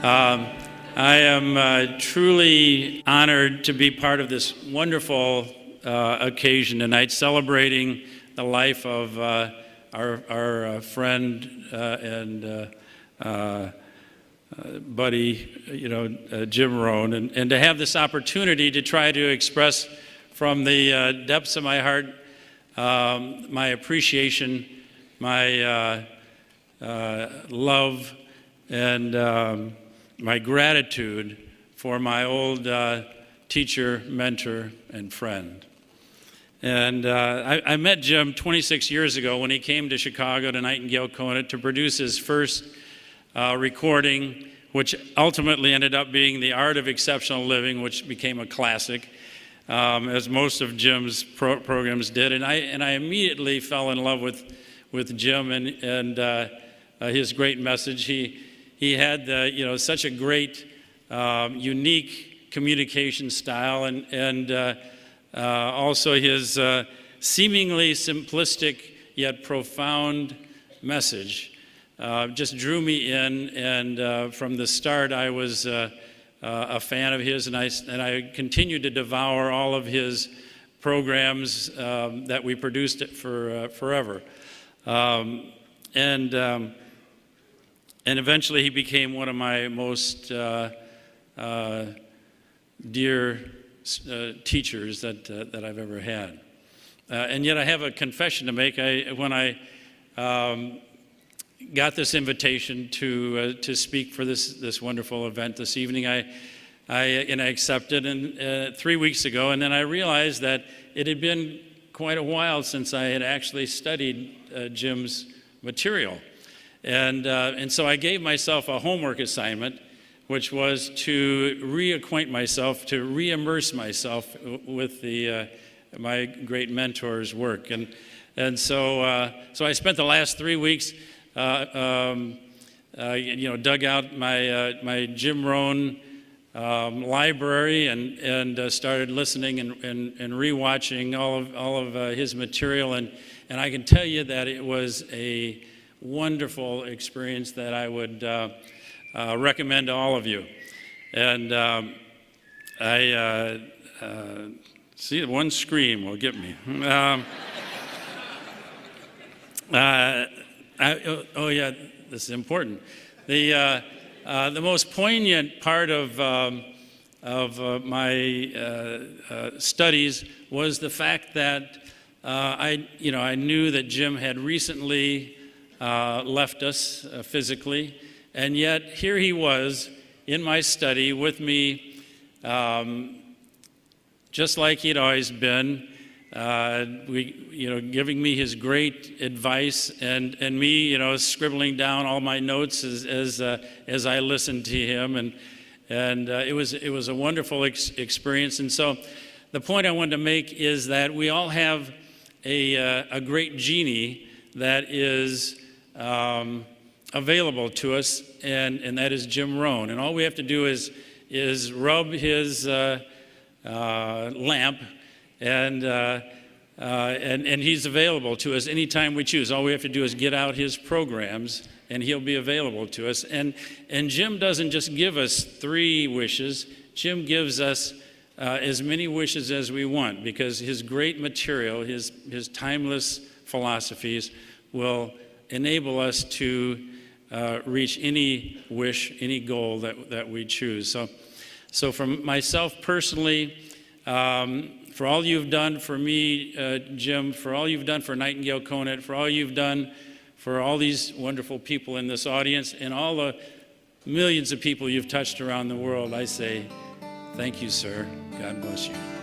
I am truly honored to be part of this wonderful occasion tonight, celebrating the life of our friend and buddy, Jim Rohn, and to have this opportunity to try to express from the depths of my heart my appreciation, my love, and my gratitude for my old teacher, mentor, and friend. And I met Jim 26 years ago when he came to Chicago to Nightingale Conant to produce his first recording, which ultimately ended up being The Art of Exceptional Living, which became a classic, as most of Jim's programs did. And I immediately fell in love with Jim and his great message. He had such a great, unique communication style, and also his seemingly simplistic yet profound message just drew me in. And from the start, I was a fan of his, and I continued to devour all of his programs that we produced for forever. And eventually he became one of my most dear teachers that I've ever had. And yet I have a confession to make. When I got this invitation to speak for this wonderful event this evening, I accepted, and 3 weeks ago, and then I realized that it had been quite a while since I had actually studied Jim's material. And so I gave myself a homework assignment, which was to reacquaint myself, to re-immerse myself with my great mentor's work. And so I spent the last 3 weeks, dug out my Jim Rohn library and started listening and rewatching all of his material. And I can tell you that it was a wonderful experience that I would recommend to all of you. And I see, one scream will get me. Oh yeah, this is important. The most poignant part of my studies was the fact that I knew that Jim had recently left us physically, and yet here he was in my study with me, just like he'd always been, giving me his great advice, and me, scribbling down all my notes as I listened to him, and it was a wonderful experience. And so, the point I wanted to make is that we all have a great genie that is available to us, and that is Jim Rohn. And all we have to do is rub his lamp, and he's available to us anytime we choose. All we have to do is get out his programs, and he'll be available to us. And Jim doesn't just give us 3 wishes. Jim gives us as many wishes as we want, because his great material, his timeless philosophies will enable us to reach any wish, any goal that we choose. So from myself personally, for all you've done for me, Jim, for all you've done for Nightingale Conant, for all you've done for all these wonderful people in this audience, and all the millions of people you've touched around the world, I say, thank you, sir. God bless you.